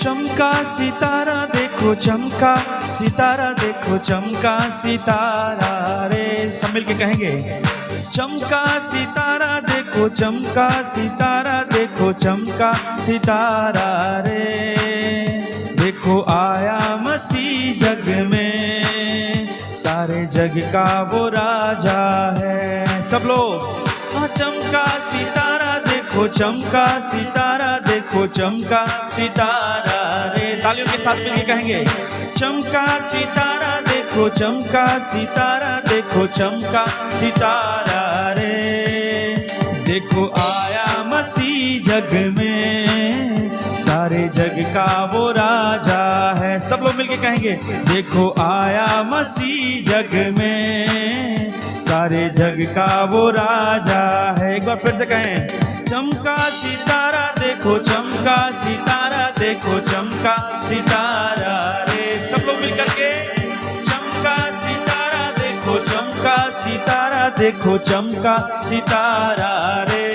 चमका सितारा देखो चमका सितारा देखो चमका सितारा रे। सब मिलके कहेंगे चमका सितारा देखो चमका सितारा देखो चमका सितारा रे। देखो आया मसीह जग में, सारे जग का वो राजा है। सब लोग चमका सितारा देखो चमका सितारा देखो चमका सितारा रे। तालियों के साथ मिलके कहेंगे चमका सितारा देखो चमका सितारा देखो चमका सितारा रे। देखो आया मसीह जग में, सारे जग का वो राजा है। सब लोग मिलके कहेंगे देखो आया मसीह जग में, सारे जग का वो राजा है। एक बार फिर से कहें चमका सितारा देखो चमका सितारा देखो चमका सितारा रे। सब लोग मिलकर के चमका सितारा देखो चमका सितारा देखो चमका सितारा रे।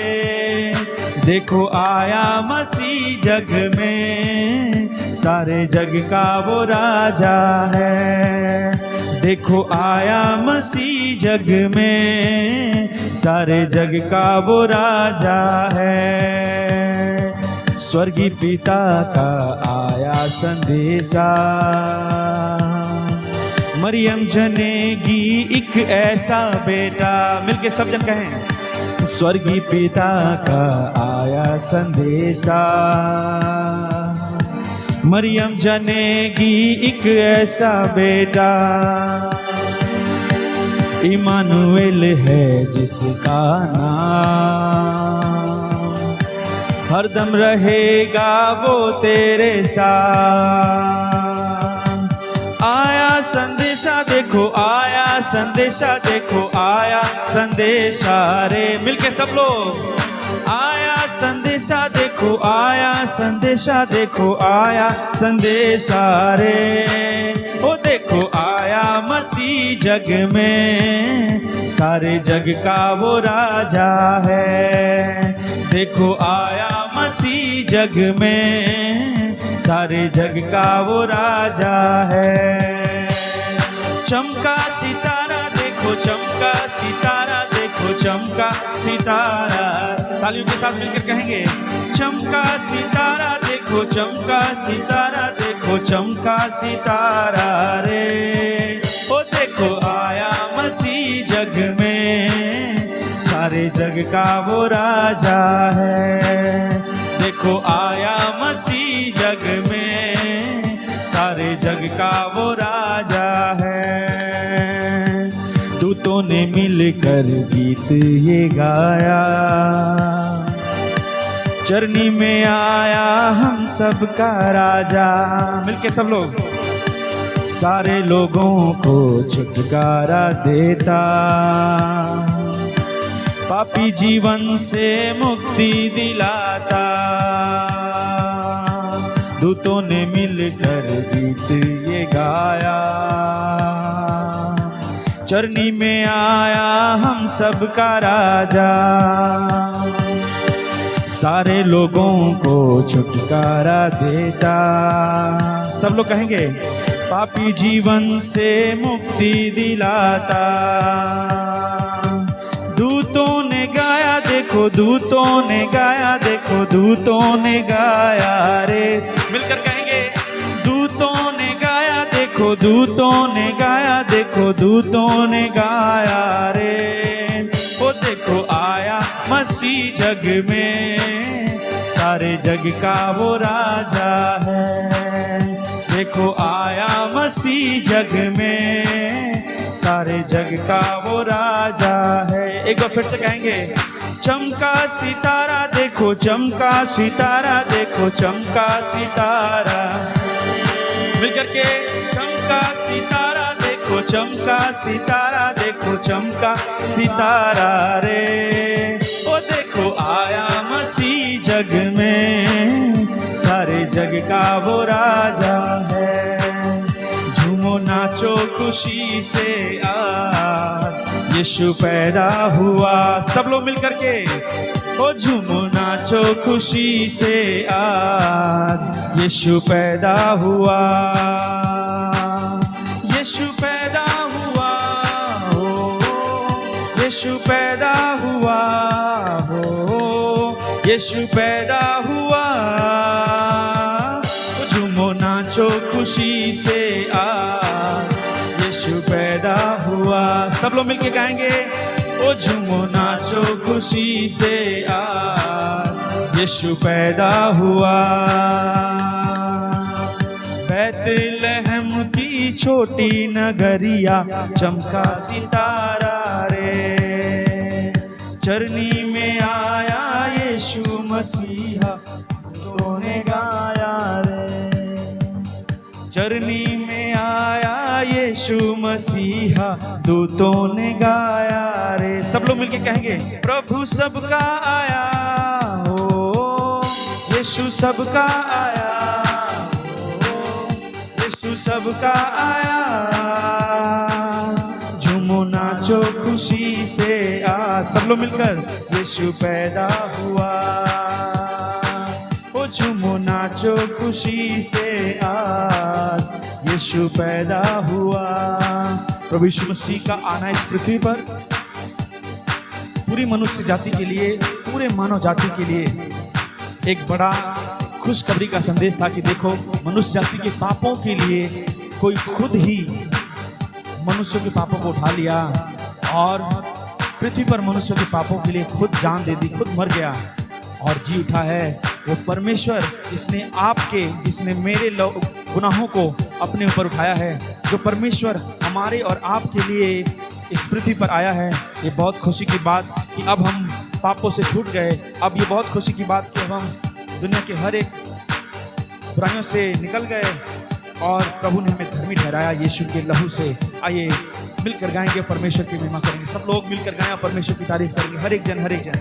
देखो आया मसीह जग में, सारे जग का वो राजा है। देखो आया मसीह जग में, सारे जग का वो राजा है। स्वर्गीय पिता का आया संदेशा, मरियम जनेगी एक ऐसा बेटा। मिलके सब जन कहें स्वर्गीय पिता का आया संदेशा, मरियम जनेगी एक ऐसा बेटा। इमानुएल है जिसका नाम, हरदम रहेगा वो तेरे साथ। आया संदेशा देखो आया संदेशा देखो आया संदेशा रे। मिलके सब लोग आया संदेशा देखो आया संदेशा देखो आया संदेशा रे। ओ देखो आया मसीह जग में, सारे जग का वो राजा है। देखो आया मसीह जग में, सारे जग का वो राजा है। चमका सितारा देखो चमका सितारा देखो चमका सितारा। तालियों के साथ मिलकर कहेंगे चमका सितारा देखो चमका सितारा देखो चमका सितारा रे। ओ देखो आया मसीह जग में, सारे जग का वो राजा है। देखो आया मसीह जग में, सारे जग का वो राजा है। दूतों ने मिलकर गीत ये गाया, चरनी में आया हम सब का राजा। मिलके सब लोग सारे लोगों को छुटकारा देता, पापी जीवन से मुक्ति दिलाता। दूतों ने मिलकर गीत ये गाया, चरनी में आया हम सब का राजा। सारे लोगों को छुटकारा देता। सब लोग कहेंगे पापी जीवन से मुक्ति दिलाता। दूतों ने गाया देखो दूतों ने गाया देखो दूतों ने गाया रे। मिलकर कहेंगे दूतों ने गाया देखो दूतों ने गाया देखो दूतों ने गाया रे। वो देखो आया मसीह जग में, सारे जग का वो राजा है। देखो आया मसीह जग में, सारे जग का वो राजा है। एक बार फिर से कहेंगे चमका सितारा देखो चमका सितारा देखो चमका सितारा। मिलकर के चमका सितारा देखो चमका सितारा देखो चमका सितारा रे। ओ देखो आया मसीह जग में, सारे जग का वो राजा है। झूमो नाचो खुशी से आज यीशु पैदा हुआ। सब लोग मिलकर के ओ झूमो नाचो खुशी से आज यीशु पैदा हुआ, यीशु पैदा हुआ हो, यीशु पैदा हुआ हो, यीशु पैदा हुआ। झूमो नाचो खुशी से यीशु पैदा हुआ। सब लोग मिलके गाएंगे, ओ झूमो नाचो खुशी से यीशु पैदा हुआ। बैतलहम की छोटी नगरिया चमका सितारा रे, चरनी में आया यीशु मसीहा, दूतों ने गाया रे। चरनी में आया यीशु मसीहा, दूतों ने गाया रे। सब लोग मिलके कहेंगे, प्रभु सबका आया हो, यीशु सबका आया, यीशु सबका आया। झूमो नाचो खुशी से सब लोग मिलकर, यीशु पैदा हुआ। ओ झूमो नाचो खुशी से यीशु पैदा हुआ। प्रभु यीशु मसीह का आना इस पृथ्वी पर पूरी मनुष्य जाति के लिए, पूरे मानव जाति के लिए एक बड़ा खुशखबरी का संदेश था कि देखो, मनुष्य जाति के पापों के लिए कोई खुद ही मनुष्यों के पापों को उठा लिया और पृथ्वी पर मनुष्यों के पापों के लिए खुद जान दे दी, खुद मर गया और जी उठा है। वो परमेश्वर जिसने आपके, जिसने मेरे गुनाहों को अपने ऊपर उठाया है, जो परमेश्वर हमारे और आपके लिए इस पृथ्वी पर आया है। ये बहुत खुशी की बात कि अब हम पापों से छूट गए। अब ये बहुत खुशी की बात कि अब हम दुनिया के हर एक बुराइयों से निकल गए और प्रभु ने हमें धर्मी ठहराया यीशु के लहू से। आइए मिलकर गाएंगे, परमेश्वर की महिमा करेंगे। सब लोग मिलकर गाएं, परमेश्वर की तारीफ करेंगे। हर एक जन, हर एक जन।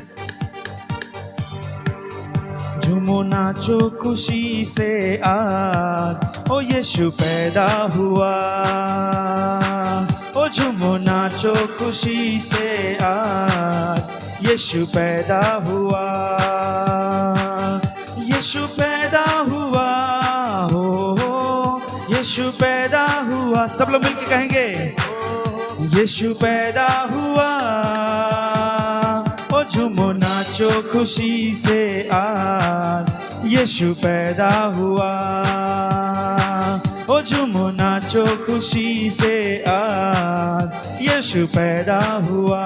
झूमो नाचो खुशी से आज, ओ यीशु पैदा हुआ। ओ झूमो नाचो खुशी से आज, यीशु पैदा हुआ। यीशु पैदा हुआ हो, यीशु पैदा हुआ। सब लोग मिलके कहेंगे, यीशु पैदा हुआ। ओ झूमो नाचो खुशी से आज, यीशु पैदा हुआ। ओ झूमो नाचो खुशी से आज, यीशु पैदा हुआ।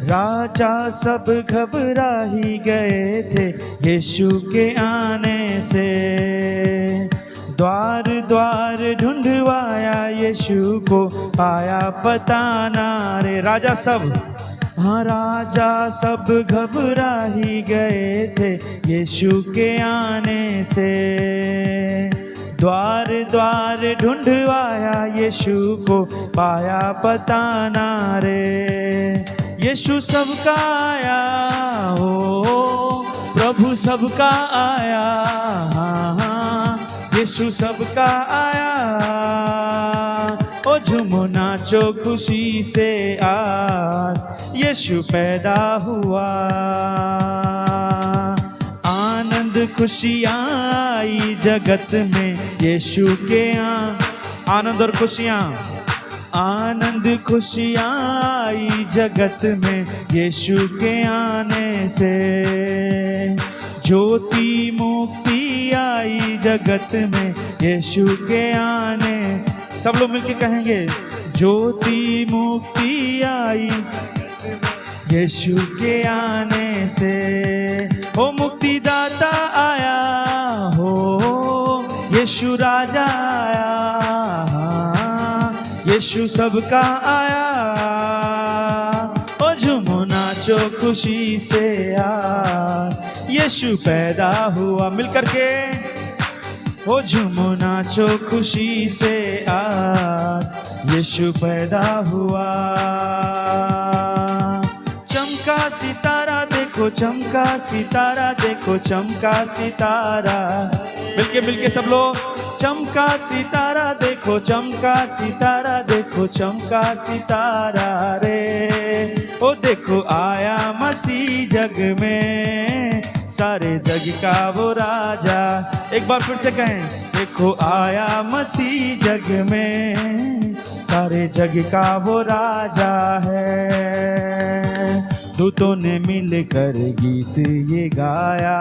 राजा सब घबरा ही गए थे यीशु के आने से, द्वार द्वार ढूंढवाया यीशु को पाया पता ना रे। राजा सब, हाँ राजा सब घबरा ही गए थे यीशु के आने से, द्वार द्वार ढूंढवाया यीशु को पाया पता ना रे। यीशु सबका आया हो, प्रभु सबका आया, यीशु सबका आया। ओ झूमो नाचो खुशी से आज, यीशु पैदा हुआ। आनंद खुशियाँ आई जगत में यीशु के आनंद और खुशियाँ, आनंद खुशियाँ आई जगत में यीशु के आने से, ज्योति मुक्ति आई जगत में यीशु के आने। सब लोग मिलके कहेंगे, ज्योति मुक्ति आई यीशु के आने से। ओ मुक्तिदाता आया हो, यीशु राजा आया, यीशु सबका आया। ओ झूमो नाचो खुशी से आज, यीशु पैदा हुआ। मिलकर के ओ झूमो नाचो खुशी से आज, यीशु पैदा हुआ। चमका सितारा देखो, चमका सितारा देखो, चमका सितारा। मिलके सब लोग, चमका सितारा देखो, चमका सितारा देखो, चमका सितारा रे। ओ देखो आया मसीह जग में, सारे जग का वो राजा। एक बार फिर से कहें, देखो आया मसीह जग में, सारे जग का वो राजा है। दूतों ने मिलकर गीत ये गाया,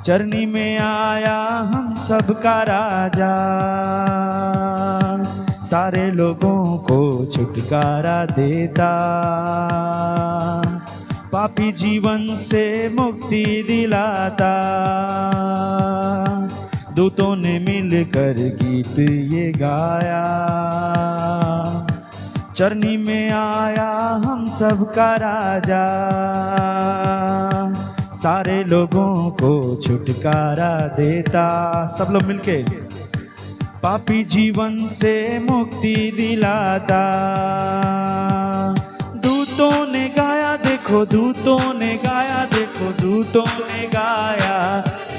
चरनी में आया हम सब का राजा। सारे लोगों को छुटकारा देता, पापी जीवन से मुक्ति दिलाता। दूतों ने मिलकर गीत ये गाया, चरनी में आया हम सब का राजा। सारे लोगों को छुटकारा देता। सब लोग मिलके, पापी जीवन से मुक्ति दिलाता। दूतों ने गाया, देखो दूतों ने गाया, देखो दूतों ने गाया।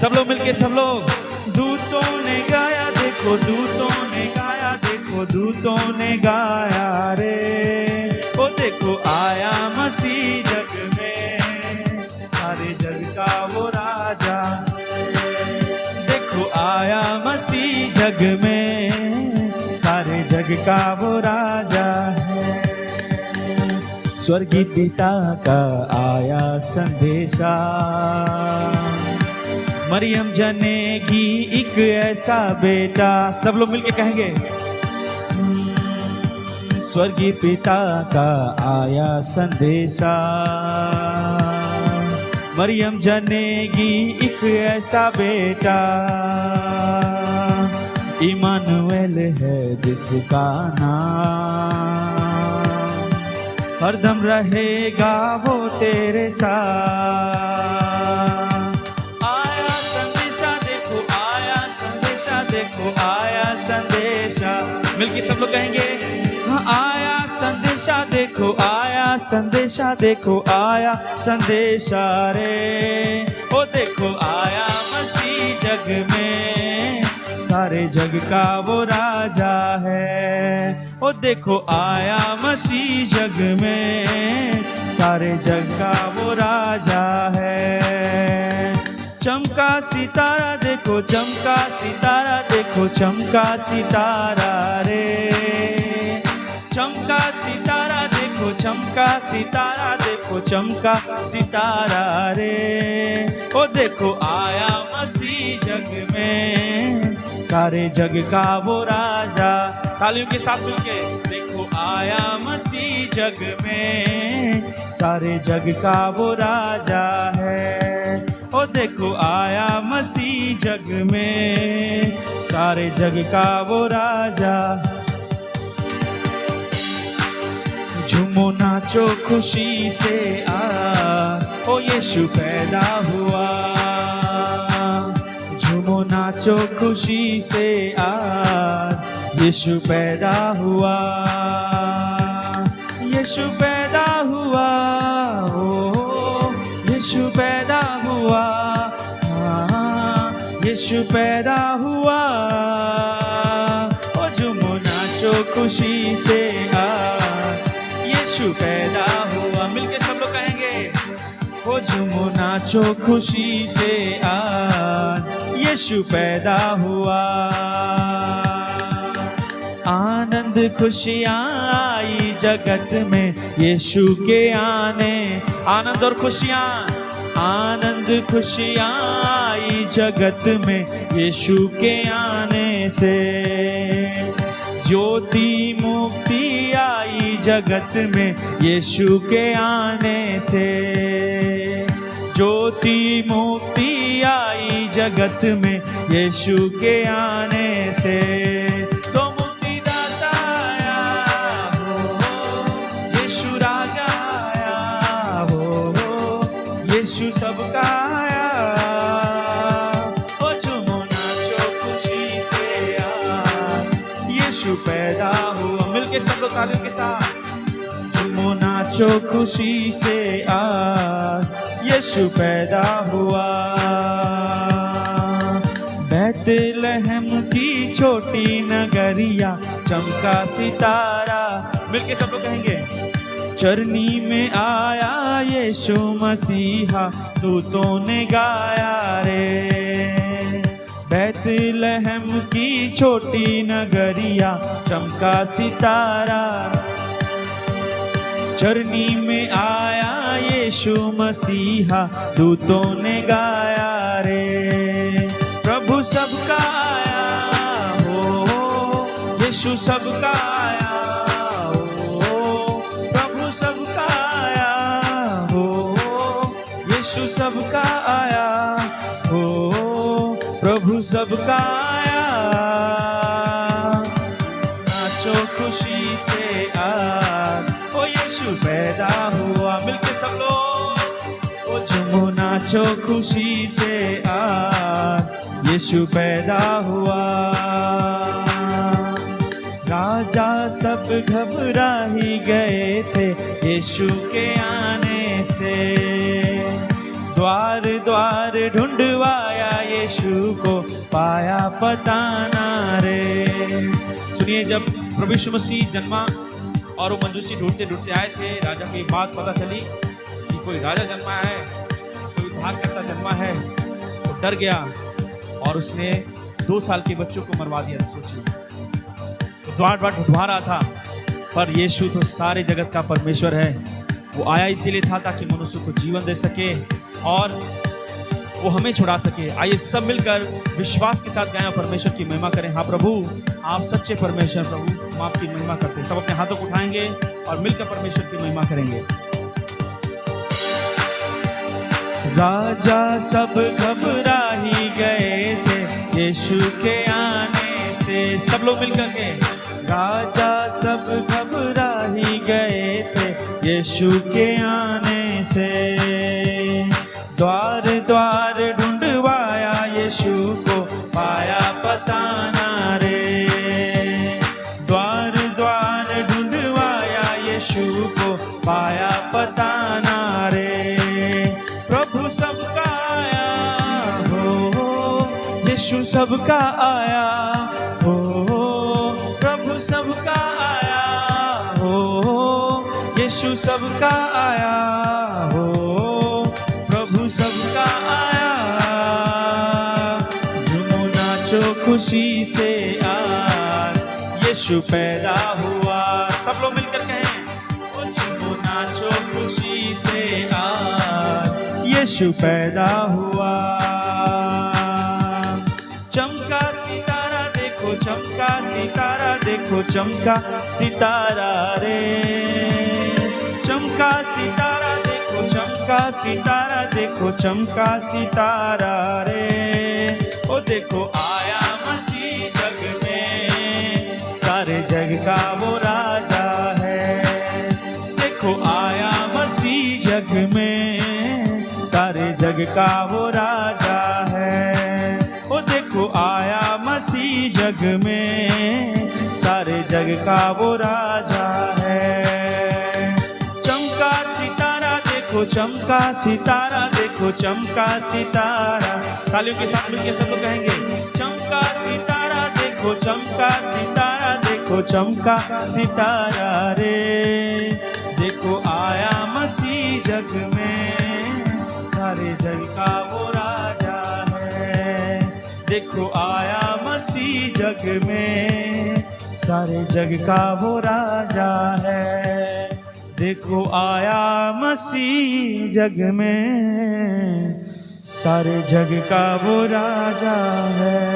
सब लोग मिलके, सब लोग, दूतों ने गाया, देखो दूतों ने गाया, देखो दूतों ने गाया रे। ओ देखो आया मसीह जग में, सारे जग का वो राजा। देखो आया मसीह जग में, सारे जग का वो राजा है। स्वर्गीय पिता का आया संदेशा, मरियम जनेगी एक ऐसा बेटा। सब लोग मिलके कहेंगे, स्वर्गीय पिता का आया संदेशा, मरियम जनेगी एक ऐसा बेटा। इमानुएल है जिसका नाम, हरदम रहेगा वो तेरे साथ। आया संदेशा, देखो आया संदेशा, देखो आया संदेशा। मिलके सब लोग कहेंगे, हाँ आया संदेशा, देखो आया संदेशा, देखो आया संदेशा रे। ओ देखो आया मसीह जग में, सारे जग का वो राजा है। ओ देखो आया मसीह जग में, सारे जग का वो राजा है। चमका सितारा देखो, चमका सितारा देखो, चमका सितारा रे। चमका सितारा देखो, चमका सितारा देखो, चमका सितारा रे। ओ देखो आया मसीह जग में, सारे जग का वो राजा। तालियों के साथ मिलके, देखो आया मसीह जग में, सारे जग का वो राजा है। ओ देखो आया मसीह जग में, सारे जग का वो राजा। झूमो नाचो खुशी से आ, ओ यीशु पैदा हुआ। झूमो नाचो खुशी से आ, यीशु पैदा हुआ। यीशु पैदा हुआ, ओ यीशु पैदा हुआ। हाँ यीशु पैदा हुआ। ओ झूमो नाचो खुशी से आ, यीशु पैदा हुआ। मिलके सब लोग कहेंगे, ओ झूमो नाचो खुशी से आज यीशु पैदा हुआ। आनंद खुशियाँ आई जगत में यीशु के आने। आनंद और खुशियाँ, आनंद खुशियाँ आई जगत में यीशु के आने से। ज्योति मुक्ति आई जगत में यीशु के आने से। ज्योति मुक्ति आई जगत में यीशु के आने से। तो मुक्तिदाता आया हो, यीशु राजा आया हो, यीशु सबका आया। ओ झूमो नाचो खुशी से यीशु पैदा हुआ। मिलके सब लोग तालियों के साथ, झूमो नाचो खुशी से यीशु पैदा हुआ। बैतलहम की छोटी नगरिया चमका सितारा। मिलके सब लोग कहेंगे, चरनी में आया यीशु मसीहा, दूतों ने गाया रे। बैतलहम की छोटी नगरिया, चमका सितारा। चरनी में आया यीशु मसीहा, दूतों ने गाया रे। प्रभु सबका आया हो, यीशु सबका आया हो। प्रभु सबका आया हो, यीशु सबका आया हो। प्रभु सबका आया। नाचो खुशी से आज, ओ यीशु पैदा हुआ। मिलके सब लोग ओ झूमो, नाचो खुशी से आज यीशु पैदा हुआ। राजा सब घबरा ही गए थे यीशु के आने से। द्वार द्वार ढूंढवाया यीशु को, पाया पता ना रे। सुनिए, जब प्रभु यीशु मसीह जन्मा और वो मंजूसी ढूंढते ढूंढते आए थे, राजा को ये बात पता चली कि कोई राजा जन्मा है, कोई उद्धारकर्ता जन्मा है, वो डर गया और उसने 2 साल के बच्चों को मरवा दिया। सोचिए, तो द्वार द्वार ढूंढवा रहा था, पर यीशु तो सारे जगत का परमेश्वर है। वो आया इसीलिए था ताकि मनुष्य को जीवन दे सके और वो हमें छुड़ा सके। आइए सब मिलकर विश्वास के साथ गाएं और परमेश्वर की महिमा करें। हाँ प्रभु, आप सच्चे परमेश्वर, प्रभु हम आपकी महिमा करते हैं। सब अपने हाथों को उठाएंगे और मिलकर परमेश्वर की महिमा करेंगे। राजा सब घबरा ही गए थे यीशु के आने से। सब लोग मिलकर के, राजा सब घबरा ही गए थे यीशु के आने से। द्वार द्वार ढूंढवाया यीशु को, पाया पता ना रे। द्वार द्वार ढूंढवाया यीशु को, पाया पता ना रे। प्रभु सबका आया हो, यीशु सबका आया हो। प्रभु सबका आया हो, यीशु सबका आया हो। प्रभु सबका आया। झूमो नाचो खुशी से आज यीशु पैदा हुआ। सब लोग मिलकर कहें, ओ झूमो नाचो खुशी से आज यीशु पैदा हुआ। चमका सितारा देखो, चमका सितारा देखो, चमका सितारा रे। चमका सितारा देखो, चमका सितारा देखो, चमका सितारा रे। ओ देखो आया मसीह जग में, सारे जग का वो राजा है। देखो आया मसीह जग में, सारे जग का वो राजा है। ओ देखो आया मसीह जग में, सारे जग का वो राजा है। चमका सितारा देखो, चमका सितारा देखो, चमका सितारा। तालियों के साथ मिलकर सब लोग कहेंगे, चमका सितारा देखो, चमका सितारा देखो, चमका सितारा रे। देखो आया मसीह जग में, सारे जग का वो राजा है। देखो आया मसीह जग में, सारे जग का वो राजा है। देखो आया मसीह जग में, सारे जग का वो राजा है।